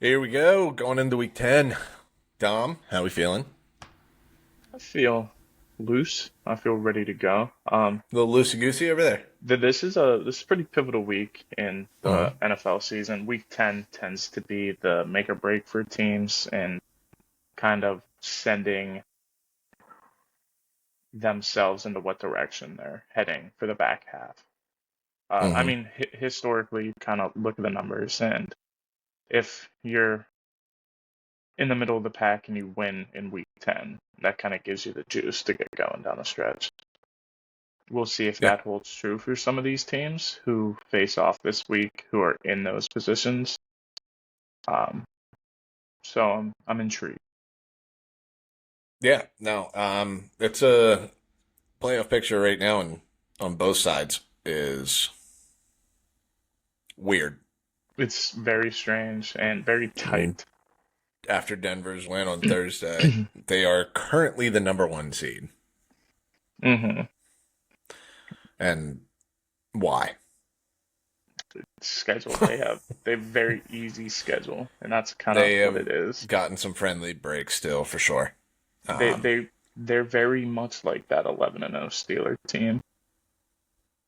Here we go, going into week 10. Dom, how we feeling? I feel loose. I feel ready to go. A little loosey-goosey over there. This is a pretty pivotal week in Uh-huh. the NFL season. Week 10 tends to be the make or break for teams and kind of sending themselves into what direction they're heading for the back half. I Mm-hmm. mean, historically, you kind of look at the numbers, and if you're in the middle of the pack and you win in week 10, that kind of gives you the juice to get going down the stretch. We'll see if Yeah. that holds true for some of these teams who face off this week who are in those positions. Um, so I'm intrigued. Yeah. No, it's a playoff picture right now and on both sides is weird. It's very strange and very I mean, tight. after Denver's win on Thursday, they are currently the number one seed. hmm And why? Schedule they have very easy schedule, and that's kind of They what have it is. gotten some friendly breaks still for sure. They Um, they they're very much like that 11-0 Steeler team.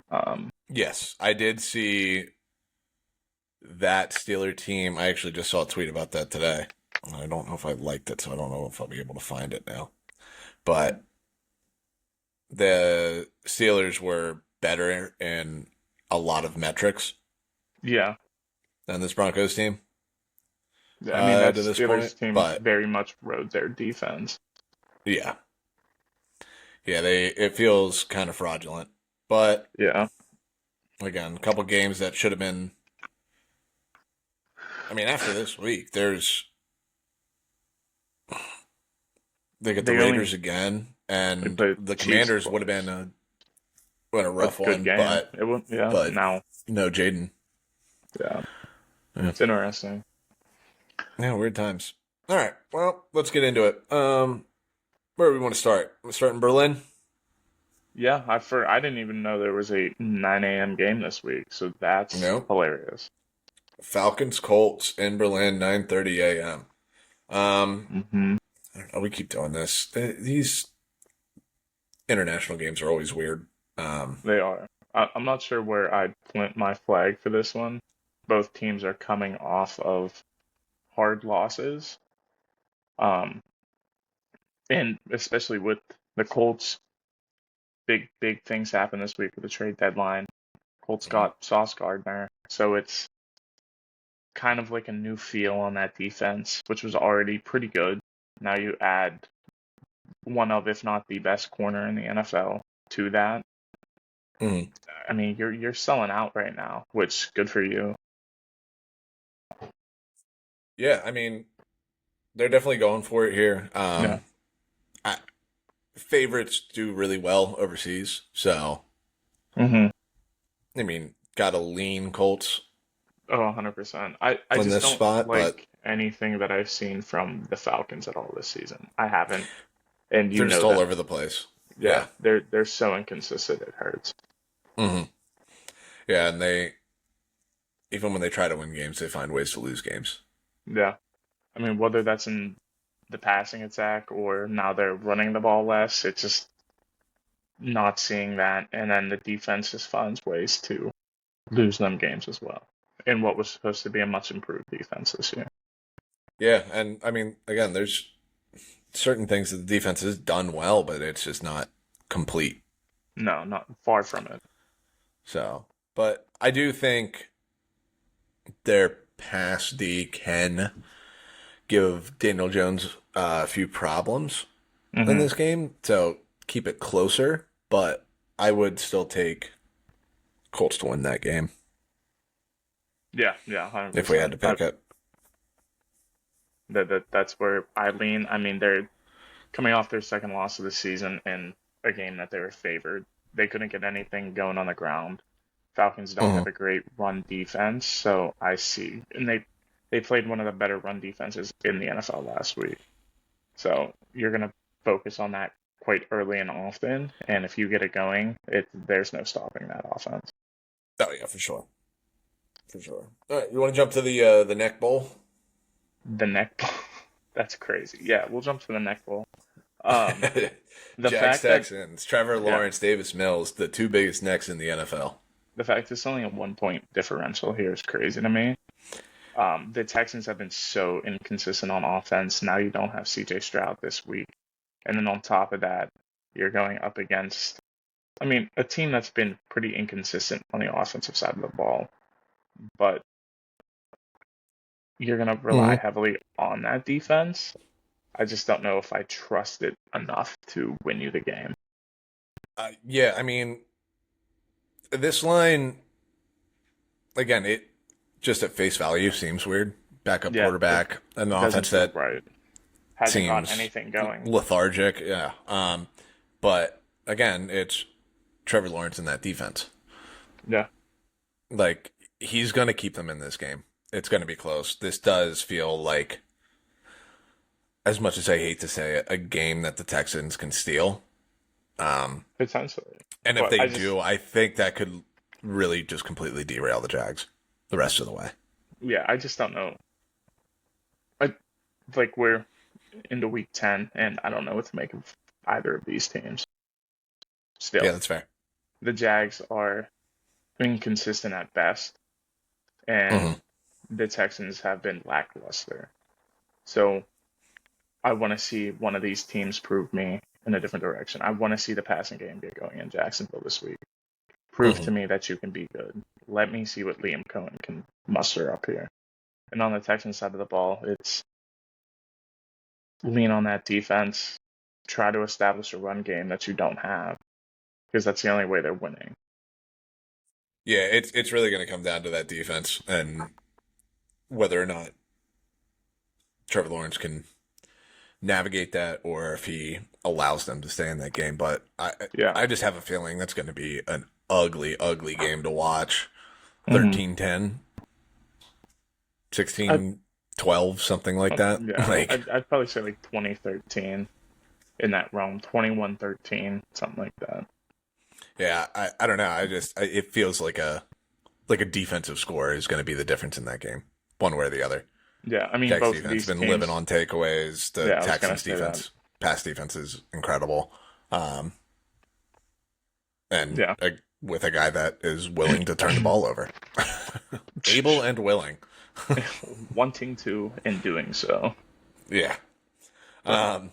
Um, yes, I did see that Steeler team. I actually just saw a tweet about that today. I don't know if I liked it, so I don't know if I'll be able to find it now. But the Steelers were better in a lot of metrics yeah, than this Broncos team I mean that to this point. Steelers team But very much rode their defense. yeah, yeah, they it feels kind of fraudulent. But Yeah, again, a couple games that should have been. I mean, after this week, they get the they only Raiders again, they and played the Chiefs Commanders would have close. been a A rough good one, game. It was, yeah. but Now, no Jaden. yeah, Yeah. it's interesting. Yeah, weird times. All right, well, let's get into it. Where do we want to start? We start in Berlin. Yeah, I didn't even know there was a 9 a.m. game this week, so that's No, hilarious. Falcons Colts in Berlin, 9:30 a.m. Um, hmm I don't know, we keep doing this. These international games are always weird. They are. I'm not sure where I'd plant my flag for this one. Both teams are coming off of hard losses, um, and especially with the Colts, big things happen this week with the trade deadline. Colts mhm. got Sauce Gardner, so it's kind of like a new feel on that defense, which was already pretty good. Now you add one of, if not the best corner in the NFL to that. Mhm. I mean, you're selling out right now, which good for you. Yeah, I mean, they're definitely going for it here. Yeah. I, favorites do really well overseas, so hmm I mean, got to lean Colts Oh, 100%. I in just this don't spot, but like anything that I've seen from the Falcons at all this season. I haven't, and you they're just know all that. over the place. Yeah, Yeah. they're so inconsistent it hurts. hmm Yeah, and they even when they try to win games, they find ways to lose games. Yeah. I mean, whether that's in the passing attack or now they're running the ball less, it's just not seeing that, and then the defense just finds ways to lose them games as well. In what was supposed to be a much improved defense this year. Yeah, and I mean, again, there's certain things that the defense has done well, but it's just not complete. No, not far from it. So, but I do think their pass D can give Daniel Jones a few problems in hmm this game. So keep it closer, but I would still take Colts to win that game Yeah, if we had 100%. to pick it. That's where I lean. I mean, they're coming off their second loss of the season in a game that they were favored. They couldn't get anything going on the ground. Falcons don't Mhm. have a great run defense, so I see, and they played one of the better run defenses in the NFL last week. So you're gonna focus on that quite early and often, and if you get it going, there's no stopping that offense. Oh yeah, for sure, for sure. All right, you want to jump to the neck bowl? The neck bowl. That's crazy. Yeah, we'll jump to the neck bowl. Um, the Jags fact that Texans, Trevor yeah, Lawrence, Davis Mills, the two biggest necks in the NFL. the fact it's only a 1 point differential here is crazy to me. The Texans have been so inconsistent on offense. Now you don't have CJ Stroud this week. And then on top of that, you're going up against, I mean, a team that's been pretty inconsistent on the offensive side of the ball. But you're going to rely Mhm. heavily on that defense. I just don't know if I trust it enough to win you the game. Yeah, I mean, this line, again, it just at face value seems weird. Backup Yeah, it quarterback, an doesn't offense feel that right. Hasn't gotten seems anything going. lethargic. Yeah. But again, it's Trevor Lawrence in that defense. Yeah, Like, he's going to keep them in this game. It's going to be close. This does feel like, as much as I hate to say it, a game that the Texans can steal. Um, potentially. and if But they I just, do, I think that could really just completely derail the Jags the rest of the way. yeah, I just don't know. I like we're into week 10, and I don't know what to make of either of these teams. Yeah, Still, that's fair. the Jags are inconsistent at best, and Hmm. the Texans have been lackluster. So I want to see one of these teams prove me in a different direction. I want to see the passing game get going in Jacksonville this week. Prove Hmm. to me that you can be good. Let me see what Liam Cohen can muster up here. And on the Texans side of the ball, it's lean on that defense, try to establish a run game that you don't have, because that's the only way they're winning. Yeah, it's really going to come down to that defense and whether or not Trevor Lawrence can navigate that or if he allows them to stay in that game. But Yeah. I just have a feeling that's going to be an ugly, ugly game to watch. Mm-hmm. 13-10, I, 16-12, something like that. yeah, Like, I'd probably say like 2013 in that realm, 21-13, something like that. yeah, I don't know. It feels like a defensive score is going to be the difference in that game, one way or the other. Yeah, I mean, Jags both of defense these been living teams, on takeaways. The yeah, I was going to Texans say that. defense, pass defense is incredible. Um, and Yeah. with a guy that is willing to turn the ball over, able and willing. Wanting to and doing so. Yeah. Um,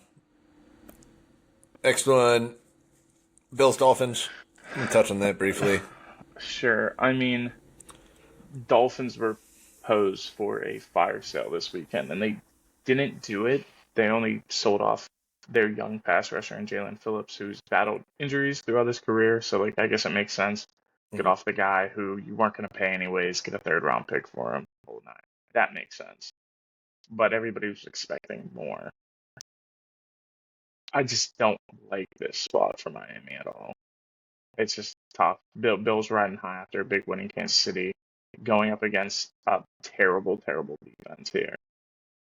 next one, Bills Dolphins. We'll touch on that briefly. Sure. I mean, Dolphins were posed for a fire sale this weekend, and they didn't do it. They only sold off their young pass rusher and Jalen Phillips, who's battled injuries throughout his career. So, like, I guess it makes sense. Get Mhm. off the guy who you weren't going to pay anyways. Get a third round pick for him. Whole nine. That makes sense. But everybody was expecting more. I just don't like this spot for Miami at all. It's just tough. Bill's riding high after a big win in Kansas City, going up against a terrible, terrible defense here.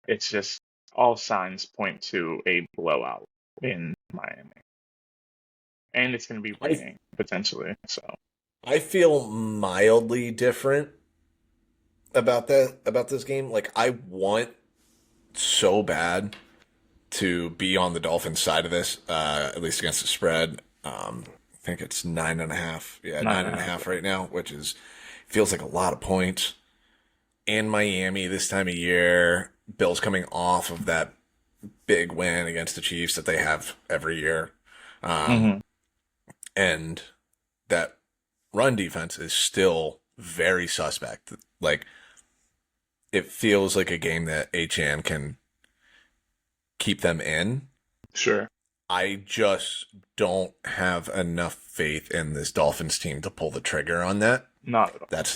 It's just all signs point to a blowout in Miami, and it's going to be I raining potentially. So I feel mildly different about this game. Like I want so bad to be on the Dolphins side of this, at least against the spread. I think it's 9.5. Yeah, nine nine and and a a half. half right now, which is feels like a lot of points. In Miami this time of year, Bills coming off of that big win against the Chiefs that they have every year. Um, Mm-hmm. and that run defense is still very suspect. Like it feels like a game that Achan can keep them in. Sure, I just don't have enough faith in this Dolphins team to pull the trigger on that. not at That's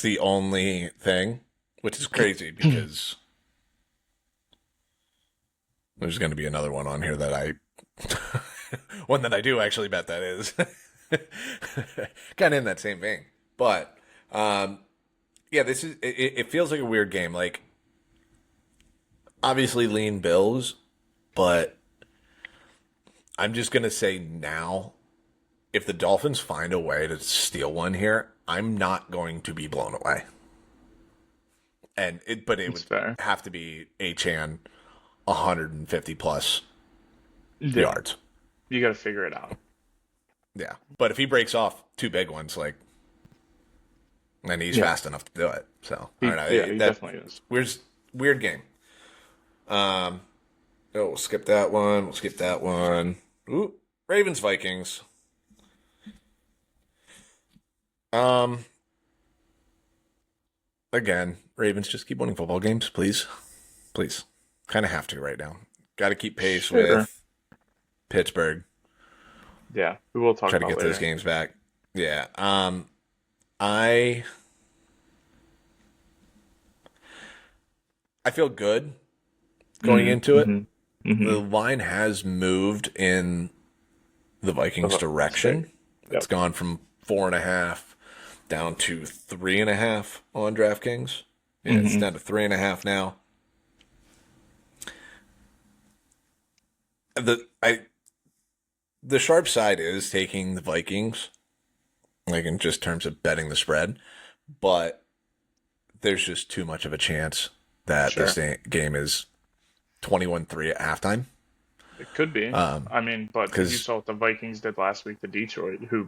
the only thing, which is crazy all. because there's going to be another one on here that I one that I do actually bet that is kind of in that same vein. But yeah, it feels like a weird game. Like obviously lean Bills, but I'm just gonna say now, if the Dolphins find a way to steal one here, I'm not going to be blown away. but it It's would fair. have to be Achan 150 plus Yeah, yards. you got to figure it out. Yeah, but if he breaks off two big ones, like, then he's Yeah, fast enough to do it. So I don't know. he That definitely is. weird game. Oh, we'll skip that one. We'll skip that one. Ooh, Ravens Vikings. Um, Again, Ravens just keep winning football games, please, please. Kind of have to right now. Got to keep pace Sure. with Pittsburgh. Yeah, we will talk Try to about get those later. games back. Yeah. I I feel good going Mm-hmm. into it. Mm-hmm. Mm-hmm. The line has moved in the Vikings Mistake. direction. It's Yep. gone from 4.5 down to 3.5 on DraftKings. Yeah, it's Mm-hmm. down to 3.5 now. The sharp side is taking the Vikings, like in just terms of betting the spread, but there's just too much of a chance that Sure. this game is 21-3 at halftime. It could be. I mean, but you Because saw what the Vikings did last week to Detroit, who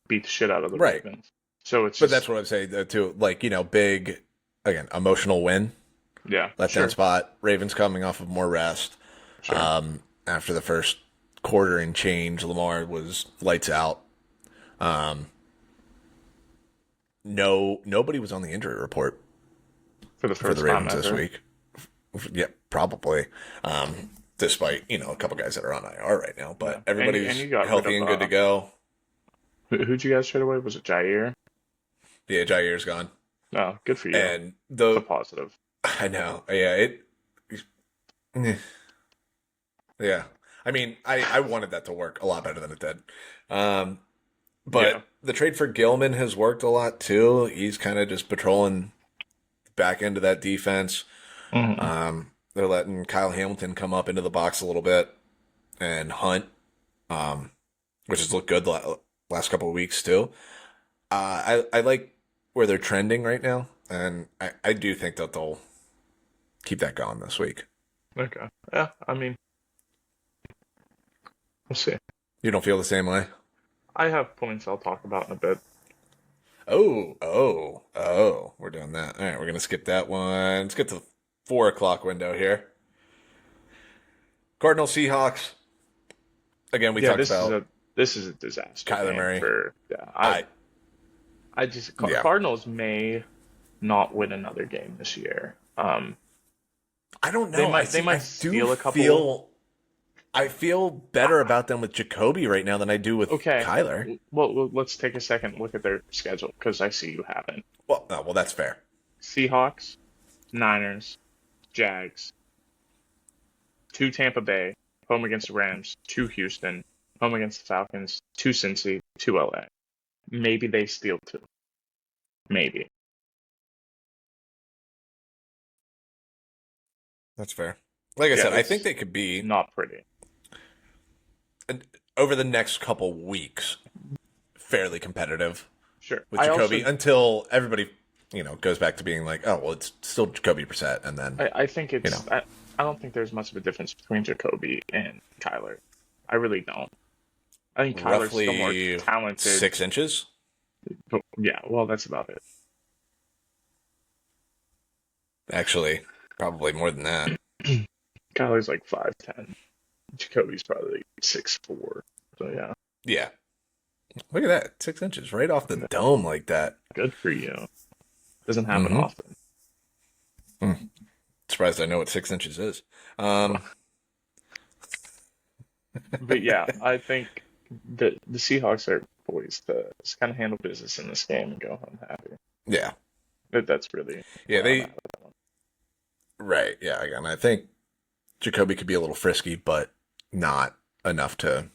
beat the shit out of the right, Ravens. So it's but just, that's what I'd say too. Like, big, again, emotional win, yeah, letdown sure, spot. Ravens coming off of more rest. sure. After the first quarter and change, Lamar was lights out. Nobody was on the injury report For the for the first time Ravens this ever. week. Yeah, probably. Despite a couple guys that are on IR right now, Yeah. but And everybody's you got rid healthy of, and good to go. who'd you guys trade away? Was it Jair? Yeah, Jair's gone, No, good for you. and It's a the positive. I know, yeah, eh, yeah. I mean, I wanted that to work a lot better than it did. Um, Yeah. but the trade for Gilman has worked a lot too. He's kind of just patrolling the back end of that defense. Hmm. They're letting Kyle Hamilton come up into the box a little bit and hunt, which has looked good the last couple of weeks too. I like where they're trending right now, and I do think that they'll keep that going this week. Okay. Yeah, I mean, we'll see. You don't feel the same way? I have points I'll talk about in a bit. Oh, we're doing that. All right, we're gonna skip that one. Let's get to the 4 o'clock window here. Cardinals Seahawks. Again, we Yeah, talked about this is a disaster Kyler game Murray. for yeah. I I just yeah. Cardinals may not win another game this year. I don't know. They might I do steal a couple. I feel better about them with Jacoby right now than I do with Okay. Kyler. Well, let's take a second and look at their schedule because I see you haven't. Well, no, well that's fair. Seahawks, Niners, Jags, two Tampa Bay, home against the Rams, two Houston, home against the Falcons, two Cincy, two LA. Maybe they steal two. Maybe. That's fair. Like I Yeah, said, I it's think they could be not pretty. over the next couple weeks fairly competitive Sure. with I Jacoby also until everybody, goes back to being like, oh, well, it's still Jacoby Brissett, and then I think you know, it's I don't think there's much of a difference between Jacoby and Kyler. I really don't. I think Kyler's still more roughly talented. 6 inches. But yeah, well, that's about it. Actually, probably more than that. Kyler's like 5'10". Jacoby's probably 6'4". So yeah, Yeah, look at that, 6 inches right off the dome like that. good for you. Doesn't happen Mm-hmm. often. Surprised I know what 6 inches is. Um, But yeah, I think the Seahawks are poised to just kind of handle business in this game and go home happy. yeah, That's really yeah, where I'm at with that one. right, yeah. Again, I think Jacoby could be a little frisky, but not enough to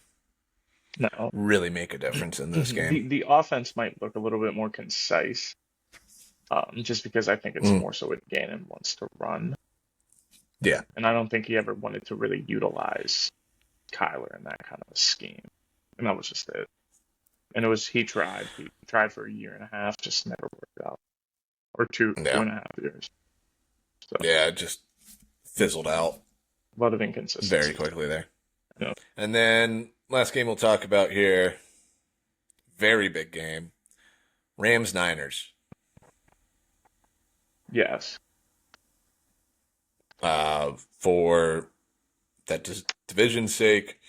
No, really make a difference in this game. the offense might look a little bit more concise, just because I think it's Mm, more so what Gannon wants to run, yeah, and I don't think he ever wanted to really utilize Kyler in that kind of a scheme, and that was just it. And he tried for a year and a half, just never worked out, or two yeah. and a half years. So Yeah, it just fizzled out a lot of very inconsistencies. quickly there. Yeah. And then last game we'll talk about here, very big game. Rams Niners. Yes. For that division's sake.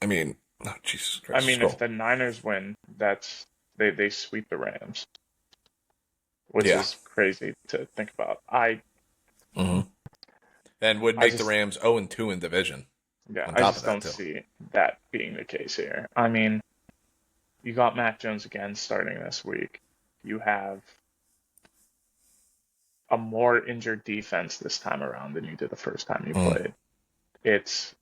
I mean, oh, Jesus I Christ, mean, if scroll. the Niners win, they sweep the Rams, which Yeah. is crazy to think about. I Mm-hmm. And would I make the just Rams 0-2 in division yeah, on I top of just that, don't too. see that being the case here. I mean, you got Mac Jones again starting this week. You have a more injured defense this time around than you did the first time you Mm. played. It's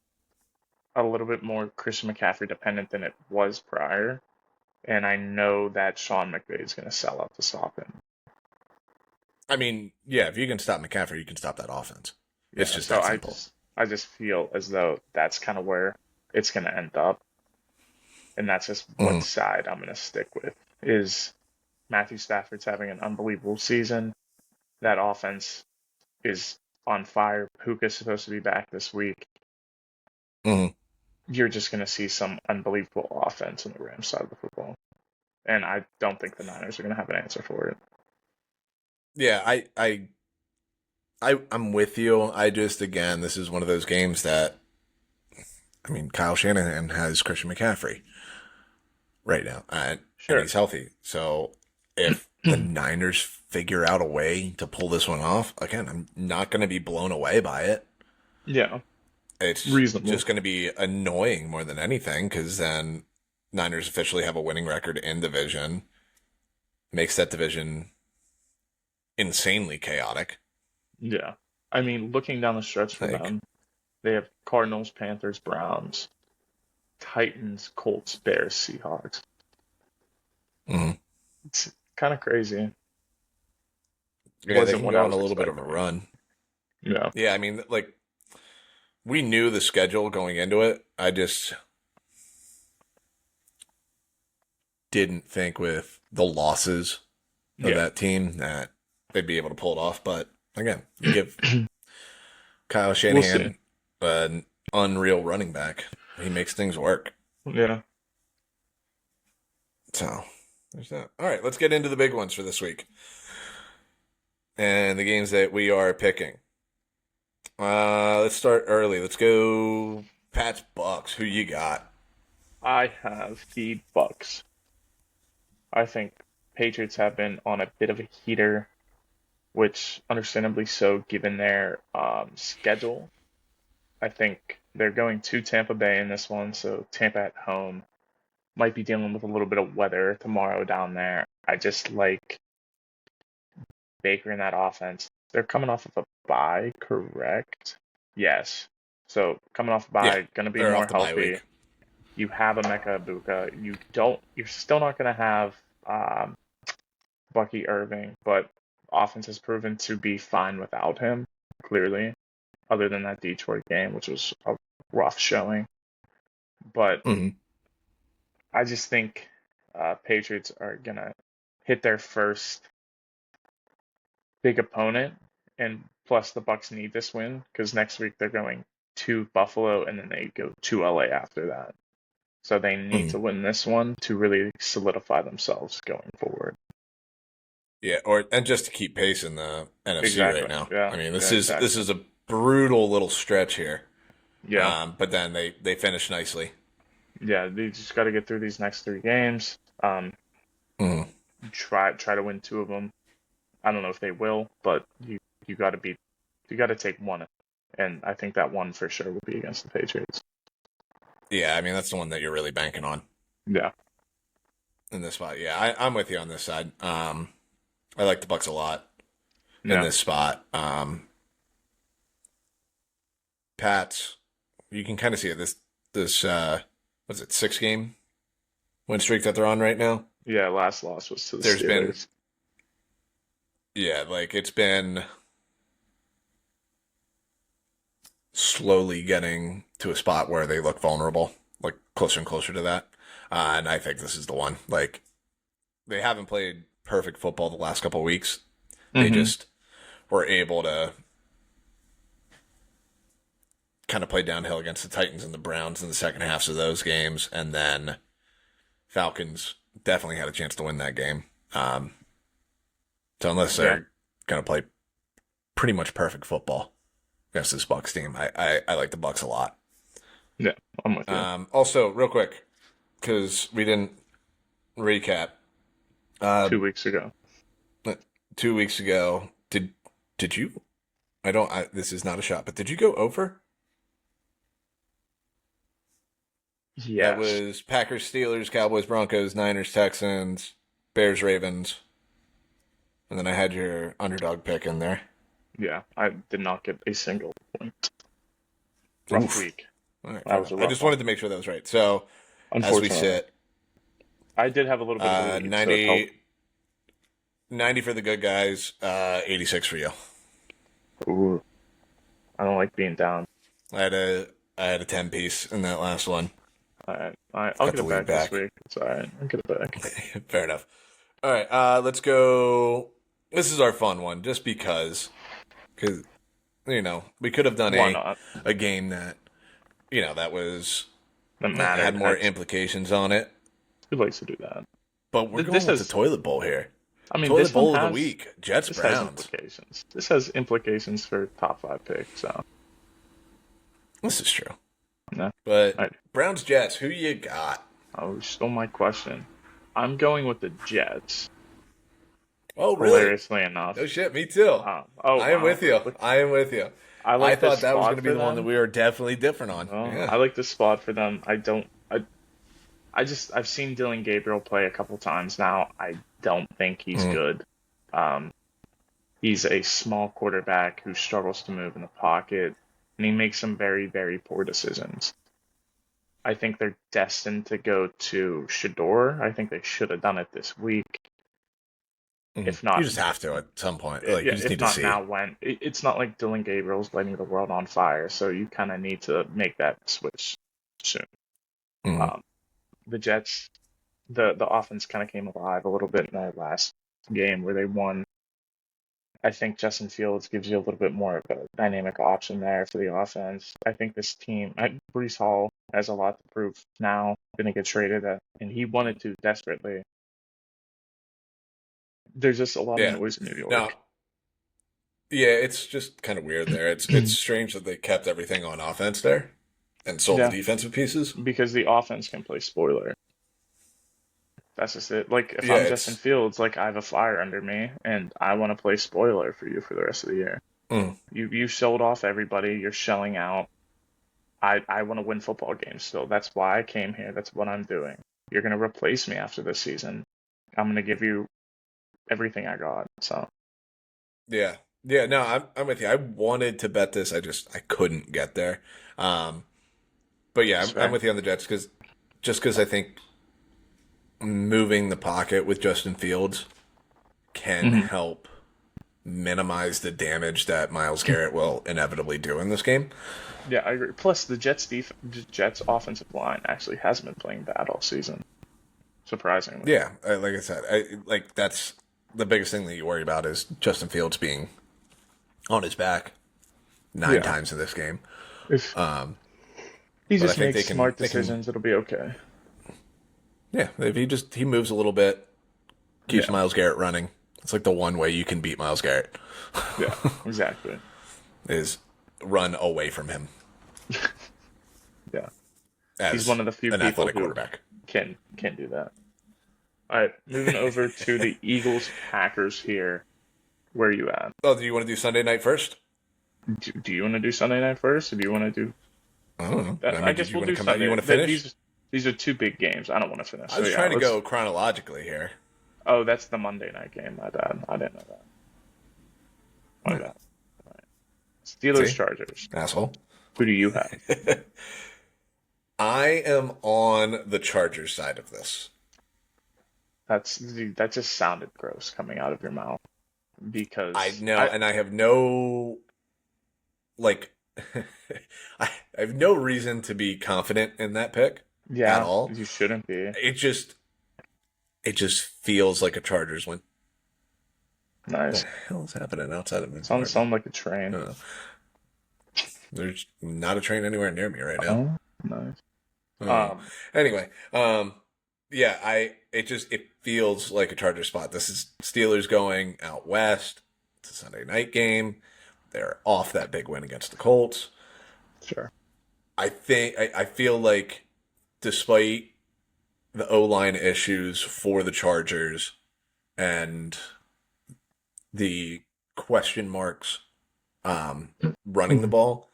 a little bit more Christian McCaffrey dependent than it was prior, and I know that Sean McVay is going to sell out to stop him. I mean, yeah, if you can stop McCaffrey, you can stop that offense. It's Yeah, just so that I simple. just I just feel as though that's kind of where it's going to end up, and that's just what Mm. side I'm going to stick with. Is Matthew Stafford's having an unbelievable season. That offense is on fire. Puka's supposed to be back this week. Mm. You're just going to see some unbelievable offense on the Rams side of the football. And I don't think the Niners are going to have an answer for it. Yeah, I'm with you. I just, again, this is one of those games that, I mean, Kyle Shanahan has Christian McCaffrey right now, and Sure. he's healthy. So if the Niners figure out a way to pull this one off, again, I'm not going to be blown away by it. Yeah, It's reasonable. just going to be annoying more than anything because then Niners officially have a winning record in division, makes that division insanely chaotic. Yeah. I mean, looking down the stretch for Like, them, they have Cardinals, Panthers, Browns, Titans, Colts, Bears, Seahawks. mm, It's kind of crazy. yeah, they Wasn't can what go I on a was little bit of a expecting. run. Yeah. Yeah, I mean, like, we knew the schedule going into it. I just didn't think with the losses of Yeah. that team that they'd be able to pull it off. But again, you give Kyle We'll see. Shanahan an unreal running back. He makes things work. Yeah. So there's that. All right, let's get into the big ones for this week and the games that we are picking. Let's start early. Let's go Pats Bucks. Who you got? I have the Bucks. I think Patriots have been on a bit of a heater, which understandably so given their schedule. I think they're going to Tampa Bay in this one, so Tampa at home might be dealing with a little bit of weather tomorrow down there. I just like Baker in that offense. They're coming off of a bye, correct? Yes. So coming off a Yeah, bye, going to be they're more off the bye healthy. week. You have a Emeka Ibuka. You're still not going to have um, Bucky Irving, but offense has proven to be fine without him, clearly, other than that Detroit game, which was a rough showing. But Mm-hmm. I just think Patriots are going to hit their first big opponent, and plus the Bucks need this win because next week they're going to Buffalo and then they go to LA after that. So they need Mm-hmm. to win this one to really solidify themselves going forward. Yeah, or and just to keep pace in the NFC right Exactly. now. Yeah. I mean, Yeah. this Exactly. is a brutal little stretch here. Yeah. But then they finish nicely. Yeah. They just got to get through these next three games. Mm-hmm. Try to win two of them. I don't know if they will, but you got to take one, and I think that one for sure will be against the Patriots. Yeah, I mean that's the one that you're really banking on Yeah. in this spot. Yeah, I'm with you on this side. I like the Bucks a lot in Yeah. this spot. Pats, you can kind of see it. This what's it, 6 game win streak that they're on right now. Yeah. Last loss was to the There's been Steelers. Yeah, like it's been slowly getting to a spot where they look vulnerable, like closer and closer to that. And I think this is the one. Like they haven't played perfect football the last couple of weeks. They Mm-hmm. just were able to kind of play downhill against the Titans and the Browns in the second halves of those games, and then Falcons definitely had a chance to win that game. So unless they're going to play pretty much perfect football against this Bucs team, I like the Bucs a lot. Yeah, I'm with you. Also, real quick, because we didn't recap. 2 weeks ago. 2 weeks ago, did you? This is not a shot, but did you go over? Yes. That was Packers, Steelers, Cowboys, Broncos, Niners, Texans, Bears, Ravens. And then I had your underdog pick in there. Yeah, I did not get a single point. Rough week. All right, I just wanted to make sure that was right. So, as we sit, I did have a little bit of a lead, 90 for the good guys, 86 for you. Ooh, I don't like being down. I had a 10 piece in that last one. I'll get it back this week. It's all right. I'll get it back. Fair enough. All right, let's go. This is our fun one, just because we could have done a game that that was that had more implications on it. Who likes to do that? But we're going with the toilet bowl here. I mean, toilet bowl of the week, Jets Browns. This has implications for top 5 picks. So this is true. No. But Browns Jets, who you got? Oh, you stole my question. I'm going with the Jets. Oh, really? Hilariously enough. Oh shit, me too. I am with you. I thought that was going to be the one that we were definitely different on. I like the spot for them. I've seen Dylan Gabriel play a couple times now. I don't think he's good. He's a small quarterback who struggles to move in the pocket, and he makes some very, very poor decisions. I think they're destined to go to Shador. I think they should have done it this week. If not, you just have to at some point. You just need to see. Now, when it's not like Dylan Gabriel's lighting the world on fire, so you kind of need to make that switch soon. The Jets, the offense kind of came alive a little bit in that last game where they won. I think Justin Fields gives you a little bit more of a dynamic option there for the offense. I think this team, Breece Hall has a lot to prove now. Going to get traded, and he wanted to desperately. There's just a lot of noise in New York. Now, yeah, it's just kind of weird there. It's strange that they kept everything on offense there and sold the defensive pieces. Because the offense can play spoiler. That's just it. Like, if I'm Justin Fields, I have a fire under me, and I want to play spoiler for you for the rest of the year. You sold off everybody. You're shelling out. I want to win football games still. That's why I came here. That's what I'm doing. You're going to replace me after this season. I'm going to give you everything I got. So no, I'm with you. I wanted to bet this, I couldn't get there. But yeah, I'm with you on the Jets because I think moving the pocket with Justin Fields can help minimize the damage that Myles Garrett will inevitably do in this game. Yeah, I agree. Plus, the Jets offensive line actually hasn't been playing bad all season, surprisingly. Yeah, like I said, that's the biggest thing that you worry about is Justin Fields being on his back 9 times in this game. If he just makes smart decisions, it'll be okay. Yeah, if he moves a little bit, keeps Myles Garrett running. It's like the one way you can beat Myles Garrett. Yeah, exactly. Is run away from him. Yeah. He's one of the few people who can do that. All right, moving over to the Eagles-Packers here. Where are you at? Oh, do you want to do Sunday night first? Do you want to do Sunday night first, or do you want to do... I don't know. I guess we'll do Sunday. You want to finish? These are 2 big games. I don't want to finish. I was trying to go chronologically here. Oh, that's the Monday night game. My bad. I didn't know that. My bad. All right. Steelers-Chargers. Asshole. Who do you have? I am on the Chargers side of this. That just sounded gross coming out of your mouth. Because I know, and I have no I have no reason to be confident in that pick at all. You shouldn't be. It just feels like a Chargers win. The Nice. hell is happening outside of my apartment? Sound like a train. Uh, there's not a train anywhere near me right now. Oh, nice. Uh, Um, anyway, yeah, it feels like a Charger spot. This is Steelers going out west. It's a Sunday night game. They're off that big win against the Colts. sure. I feel like despite the O line issues for the Chargers and the question marks running the ball,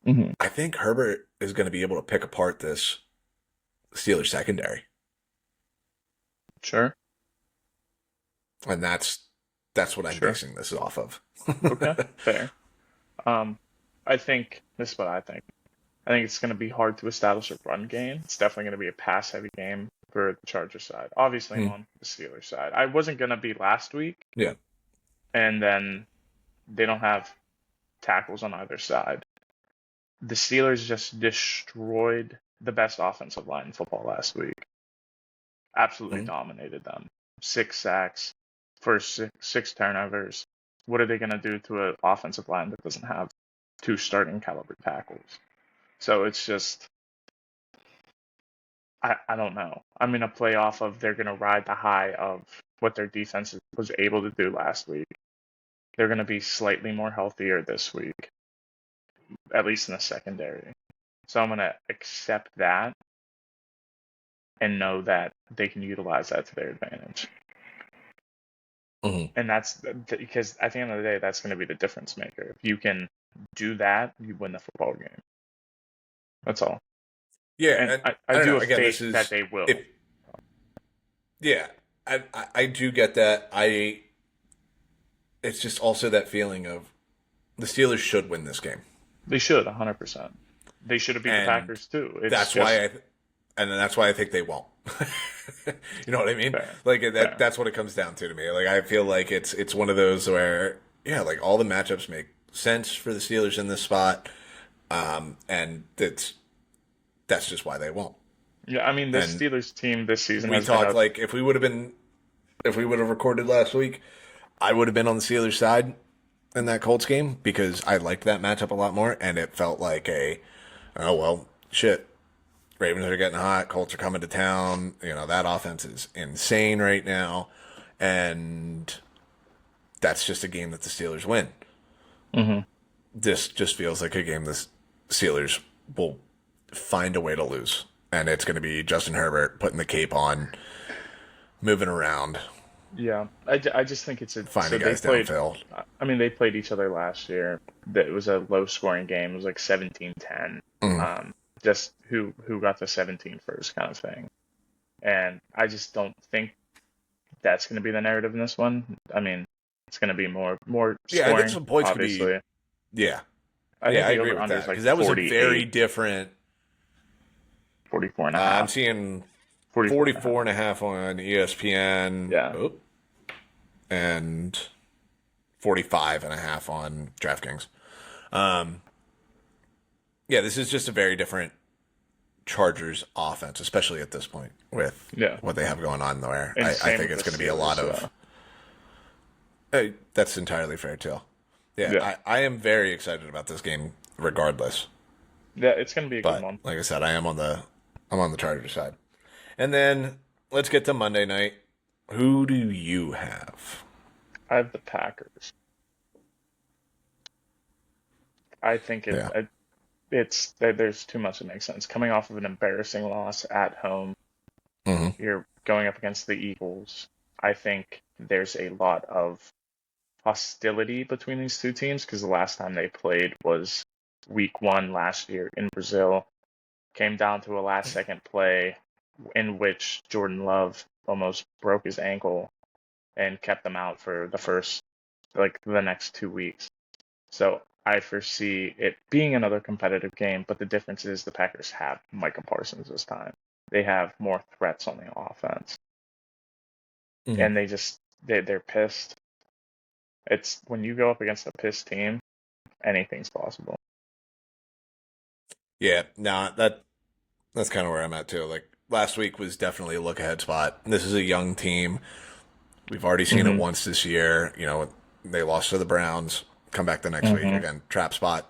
Hmm. I think Herbert is going to be able to pick apart this Steelers secondary, Sure. and that's what I'm Sure. basing this off of. Okay. Fair. Um, I think this is what I think. I think it's going to be hard to establish a run game. It's definitely going to be a pass heavy game for the Chargers side. Obviously, I'm Hmm. on the Steelers side. I wasn't going to be last week, Yeah. and then they don't have tackles on either side. The Steelers just destroyed the best offensive line in football last week. Absolutely Hmm. dominated them. 6 sacks, first six turnovers. What are they going to do to an offensive line that doesn't have two starting caliber tackles? So it's just, I don't know. I'm going to play off of they're going to ride the high of what their defense was able to do last week. They're going to be slightly more healthier this week, at least in the secondary. So I'm going to accept that and know that they can utilize that to their advantage. Hmm. And that's because at the end of the day, that's going to be the difference maker. If you can do that, you win the football game. That's all. Yeah, And and I don't do know. have Again, this faith is that they will. if yeah, I do get that. It's just also that feeling of the Steelers should win this game, They should, 100%. They should have beat the and Packers too. It's that's just why that's why I think they won't. You know what I mean? fair. Like Fair. that's what it comes down to me. Like I feel like it's one of those where yeah, like all the matchups make sense for the Steelers in this spot, and that's just why they won't. Yeah, I mean, this And Steelers team this season we has been talked like if we would have recorded last week, I would have been on the Steelers side in that Colts game because I liked that matchup a lot more, and it felt like oh well, shit. Ravens are getting hot. Colts are coming to town. You know, that offense is insane right now. And that's just a game that the Steelers win. Mhm. This just feels like a game the Steelers will find a way to lose. And it's going to be Justin Herbert putting the cape on, moving around, Yeah, I just think it's a so finding they guys played. downfield. I mean, they played each other last year. It was a low scoring game. It was like 17-10. Mm. Just who got the 17 first kind of thing. And I just don't think that's going to be the narrative in this one. I mean, it's going to be more Yeah, I think scoring, some points could obviously. be. Yeah. I Yeah, think I the agree over with under that. is like Because that was a 48, very different. 44 and a I'm half. seeing 44 and a half. 44 and a half on ESPN. Yeah. Oh, and 45 and a half on DraftKings. Yeah, this is just a very different Chargers offense, especially at this point with Yeah. what they have going on there. And I same think with it's the going to be a lot Steelers, of. That's entirely fair too. Yeah, Yeah. I am very excited about this game, regardless. Yeah, it's going to be a good But one. like I said, I'm on the Chargers side. And then let's get to Monday night. Who do you have? I have the Packers. I think Yeah. it's there's too much that makes sense. Coming off of an embarrassing loss at home, Hmm. you're going up against the Eagles. I think there's a lot of hostility between these two teams because the last time they played was week 1 last year in Brazil. Came down to a last second play in which Jordan Love almost broke his ankle and kept them out for the next 2 weeks. So I foresee it being another competitive game, but the difference is the Packers have Micah Parsons this time. They have more threats on the offense. Mhm. And they're pissed. It's when you go up against a pissed team, anything's possible. Yeah, no, that's kind of where I'm at too. Like last week was definitely a look ahead spot. This is a young team. We've already seen it Hmm. once this year. They lost to the Browns, come back the next week Hmm. again, trap spot.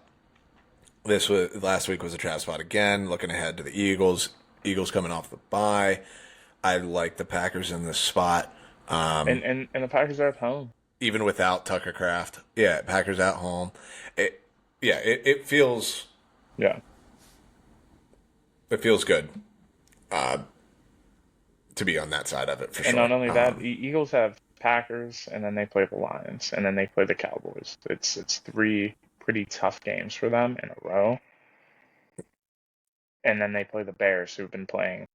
Last week was a trap spot again. Looking ahead to the Eagles. Eagles coming off the bye. I like the Packers in this spot. And the Packers are at home. Even without Tucker Craft. Yeah, Packers at home. It yeah, it feels Yeah. good to be on that side of it for And not sure. only that, Eagles have Packers, and then they play the Lions, and then they play the Cowboys. It's three pretty tough games for them in a row, and then they play the Bears, who've been playing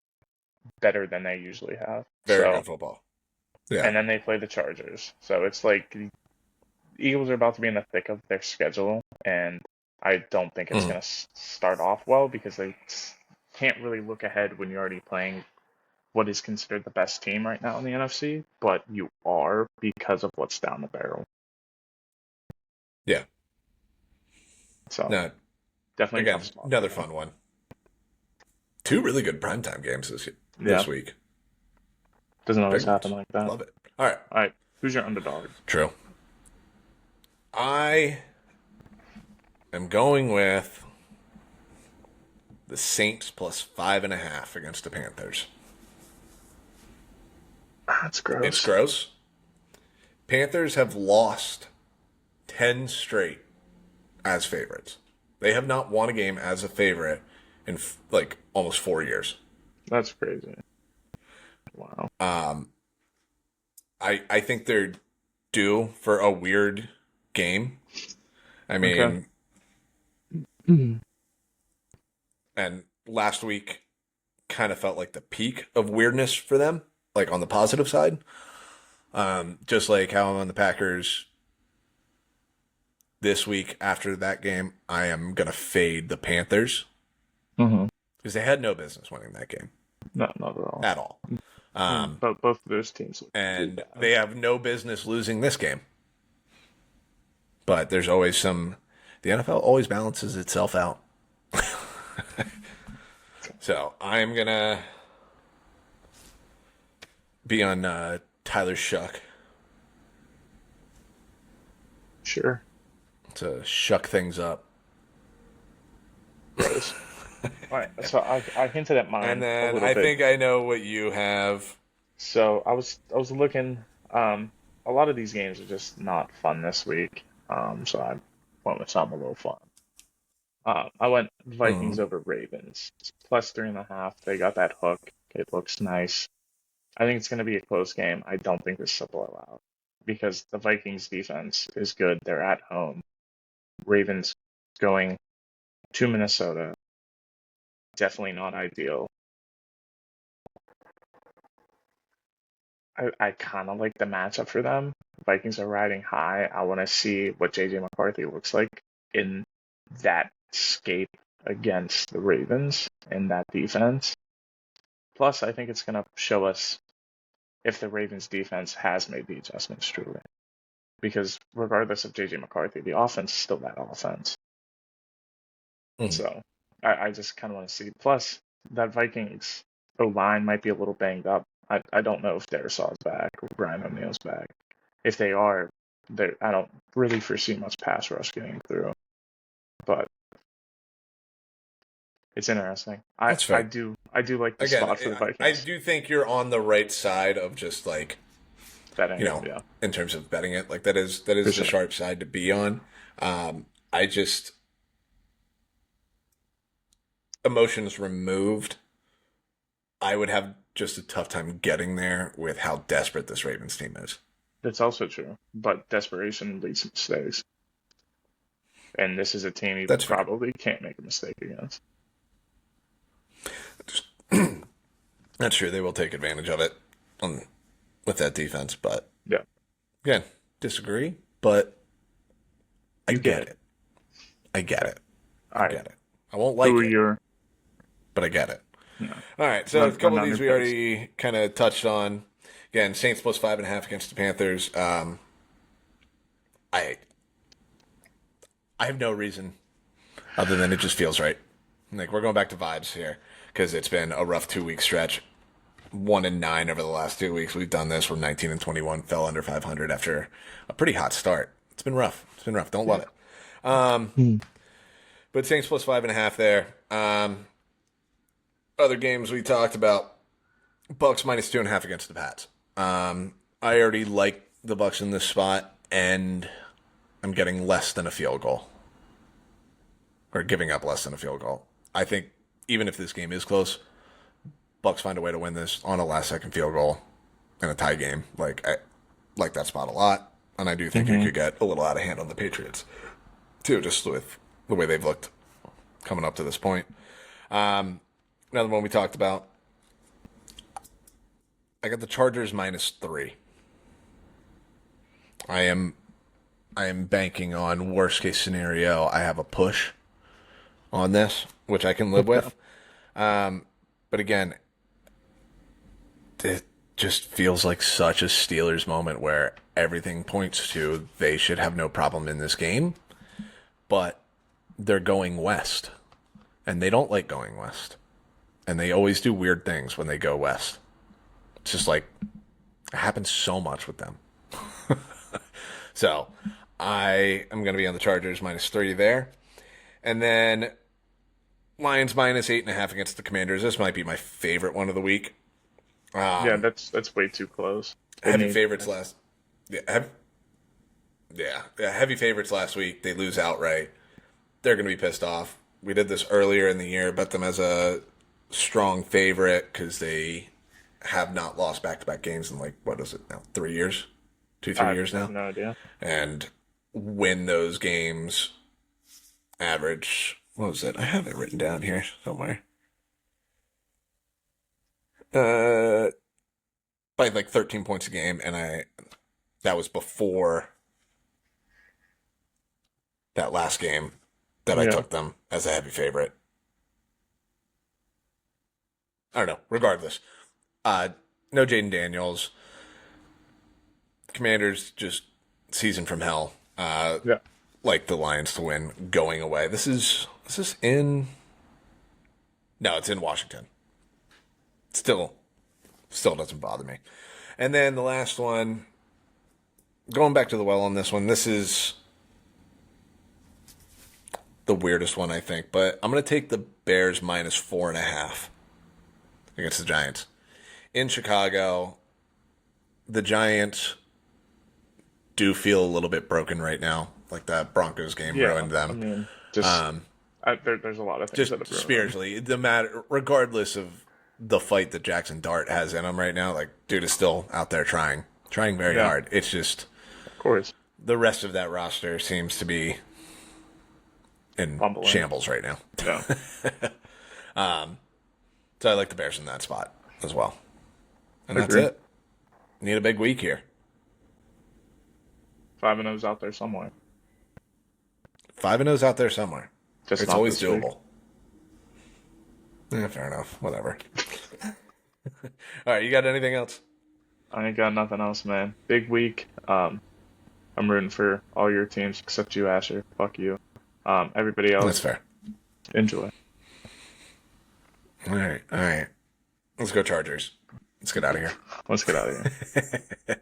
better than they usually have. Very So, good football. Yeah. and then they play the Chargers. So it's like the Eagles are about to be in the thick of their schedule, and I don't think it's Mhm. going to start off well because they can't really look ahead when you're already playing what is considered the best team right now in the NFC, but you are because of what's down the barrel. Yeah. So No, definitely a again, tough spot another for them. fun one. Two really good primetime games Yeah, this week. doesn't always Big happen ones. like that. Love it. All right. All right, who's your underdog? True. I am going with the Saints plus 5.5 against the Panthers. That's It's gross. gross. Panthers have lost 10 straight as favorites. They have not won a game as a favorite in like almost 4 years. That's crazy. Wow. I think they're due for a weird game. I Okay. mean, and last week kind of felt like the peak of weirdness for them, like on the positive side. Just like how I'm on the Packers this week after that game, I am going to fade the Panthers Mm-hmm. because they had no business winning that game No, not at all. at all. But both of those teams look pretty And bad. they have no business losing this game. But there's always the NFL always balances itself out. So I'm going to be on Tyler Shuck Sure. to shuck things up. Gross. All right. So I hinted at And mine a then little I bit. think I know what you have. So I was looking. A lot of these games are just not fun this week. So I went with something a little fun. I went Vikings Mhm. over Ravens. It's plus 3.5. They got that hook. It looks nice. I think it's going to be a close game. I don't think this is a blowout because the Vikings defense is good. They're at home. Ravens going to Minnesota. Definitely not ideal. I kind of like the matchup for them. Vikings are riding high. I want to see what JJ McCarthy looks like in that scape against the Ravens in that defense. Plus, I think it's going to show us if the Ravens defense has made the adjustments truly. Because regardless of JJ McCarthy, the offense is still that offense. Mhm. So I just kind of want to see. Plus, that Vikings O line might be a little banged up. I don't know if Darisaw's back or Brian O'Neill's back. If they are, I don't really foresee much pass rush getting through. But it's interesting. I, That's I fair. do I do like the Again, spot for the I Vikings do think you're on the right side of just like, betting it. Yeah, in terms of betting it. Like that is for the sure. sharp side to be on. I just emotions removed. I would have just a tough time getting there with how desperate this Ravens team is. That's also true. But desperation leads to mistakes, and this is a team you That's fair. probably can't make a mistake against. That's true. They will take advantage of it with that defense. But Yeah, again, disagree. But I you get get it. it. I get it. All I right. get it. I won't Who like are it, your but I get it. no, All right. So a couple run of down these your we picks? already kind of touched on. Again, Saints plus 5.5 against the Panthers. I I have no reason other than it just feels right. Like we're going back to vibes here because it's been a rough 2 week stretch 1-9 over the last 2 weeks. We've done this. We're 19-21, fell under 500 after a pretty hot start. It's been rough. Don't love it. Hmm. But Saints plus 5.5 there. Other games we talked about: Bucks minus 2.5 against the Pats. I already like the Bucks in this spot, and I'm getting less than a field goal, or giving up less than a field goal. I think even if this game is close, Bucks find a way to win this on a last-second field goal in a tie game. I like that spot a lot, and I do think you could get a little out of hand on the Patriots too, just with the way they've looked coming up to this point. Another one we talked about, I got the Chargers minus 3. I am banking on worst case scenario. I have a push on this, which I can live with. But again, it just feels like such a Steelers moment where everything points to they should have no problem in this game, but they're going west, and they don't like going west, and they always do weird things when they go west. It's just like, it happens so much with them. So I am going to be on the Chargers minus 3 there. And then Lions minus 8.5 against the Commanders. This might be my favorite one of the week. Yeah, that's way too close. Heavy favorites last. Heavy favorites last week. They lose outright. They're going to be pissed off. We did this earlier in the year, bet them as a strong favorite because they have not lost back-to-back games in what is it now? 3 years? 2-3 years now? I have no idea. And win those games average, what was it? I have it written down here somewhere. By 13 points a game, and that was before that last game that I took them as a heavy favorite. I don't know. Regardless, no Jaden Daniels. Commanders just season from hell. Like the Lions to win going away. Is this in? No, it's in Washington. Still doesn't bother me. And then the last one, going back to the well on this one. This is the weirdest one, I think, but I'm going to take the Bears minus 4.5 against the Giants in Chicago. The Giants do feel a little bit broken right now. Like that Broncos game ruined them. I mean, there's a lot of things just that have ruined spiritually. Regardless of the fight that Jackson Dart has in him right now, dude is still out there trying very hard. It's just, of course, the rest of that roster seems to be in shambles right now. Yeah. So I like the Bears in that spot as well. And Agreed. That's it. Need a big week here. 5-0's out there somewhere. 5-0's out there somewhere. Just it's not always this week. doable. Yeah, fair enough. Whatever. All right, you got anything else? I ain't got nothing else, man. Big week. I'm rooting for all your teams except you, Asher. Fuck you. Everybody else, That's fair. enjoy. All right. Let's go Chargers. Let's get out of here. Let's get out of here.